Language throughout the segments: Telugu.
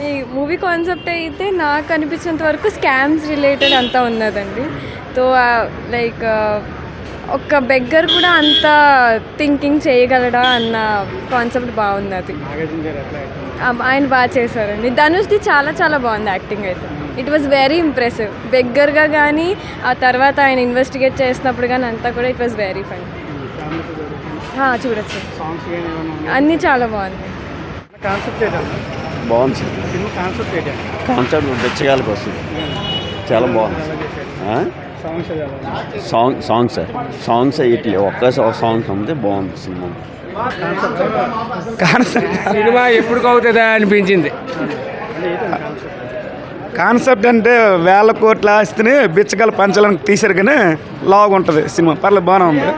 ఈ మూవీ కాన్సెప్ట్ అయితే నాకు అనిపించినంత వరకు స్కామ్స్ రిలేటెడ్ అంతా ఉన్నదండి. సో లైక్ ఒక బెగ్గర్ కూడా అంత థింకింగ్ చేయగలడా అన్న కాన్సెప్ట్ బాగుంది. అది ఆయన బాగా చేశారండి. ధనుష్ది చాలా చాలా బాగుంది యాక్టింగ్ అయితే. It was very impressive. బెగ్గర్గా కానీ ఆ తర్వాత ఆయన ఇన్వెస్టిగేట్ చేసినప్పుడు కానీ అంతా కూడా ఇట్ వాజ్ వెరీ ఫన్. చూడొచ్చు, అన్నీ చాలా బాగుంది. బాగుంది కాన్సెప్ట్ బెచ్చగాలకు వస్తుంది, చాలా బాగుంది. సాంగ్స్ ఇట్లే ఒక్క సాంగ్స్ ఉంది, బాగుంది సినిమా. సినిమా ఎప్పుడు అవుతుందా అనిపించింది. కాన్సెప్ట్ అంటే 1000 కోట్ల ఆస్తిని బిచ్చగల పంచాలను తీసారు కానీ లాగ్ ఉంటుంది సినిమా. పర్లేదు, బాగానే ఉంది.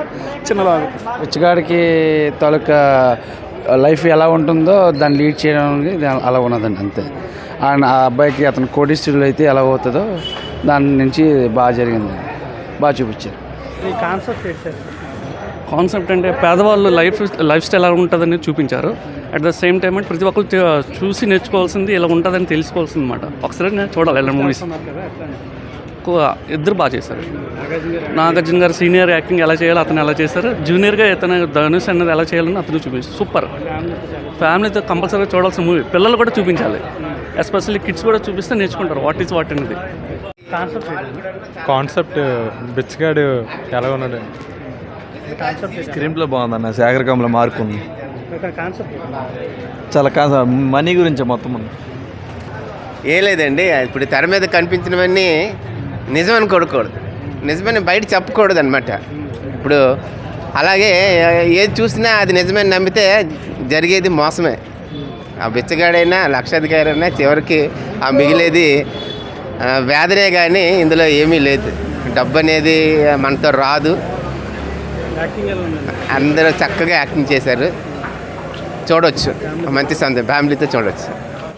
చిన్న లాగ్. బిచ్చగాడికి తాలూకా లైఫ్ ఎలా ఉంటుందో దాన్ని లీడ్ చేయడానికి అలా ఉన్నదండి, అంతే. అండ్ ఆ అబ్బాయికి అతను కోటీశ్వరులు అయితే ఎలా అవుతుందో దాని నుంచి బాగా జరిగింది, బాగా చూపించారు. కాన్సెప్ట్ అంటే పేదవాళ్ళు లైఫ్ స్టైల్ ఎలా ఉంటుందని చూపించారు. అట్ ద సేమ్ టైం అంటే ప్రతి ఒక్కరు చూసి నేర్చుకోవాల్సింది ఇలా ఉంటుందని తెలుసుకోవాల్సింది అనమాట. ఒకసారి నేను చూడాలి ఇలా మూవీస్. ఇద్దరు బాగా చేశారు. నాగార్జున గారు సీనియర్ యాక్టింగ్ ఎలా చేయాలో అతను ఎలా చేశారు, జూనియర్గా ఇతను ధనుష్ అన్నది ఎలా చేయాలని అతను చూపించారు. సూపర్. ఫ్యామిలీతో కంపల్సరీగా చూడాల్సిన మూవీ. పిల్లలు కూడా చూపించాలి, ఎస్పెషల్లీ కిడ్స్ కూడా చూపిస్తే నేర్చుకుంటారు వాట్ ఈజ్ వాట్ అనేది. కాన్సెప్ట్ బిచ్చగాడు ఎలా ఉన్నాడు. స్క్రీన్ ప్లే బాగుందన్న, సాగర్ కమల మార్క్ ఉంది. చాలా కాన్సెప్ట్ మనీ గురించి మొత్తం ఉంది. ఏం లేదండి, ఇప్పుడు తెర మీద కనిపించినవన్నీ నిజం అనుకోకూడదు, నిజమని బయట చెప్పకూడదు అనమాట. ఇప్పుడు అలాగే ఏది చూసినా అది నిజమని నమ్మితే జరిగేది మోసమే. ఆ బిచ్చగాడైనా లక్షాధికారి అయినా చివరికి ఆ మిగిలేది వేదనే, కానీ ఇందులో ఏమీ లేదు. డబ్బు అనేది మనతో రాదు. అందరూ చక్కగా యాక్టింగ్ చేశారు, చూడవచ్చు. మంచి సందేహం, ఫ్యామిలీతో చూడవచ్చు.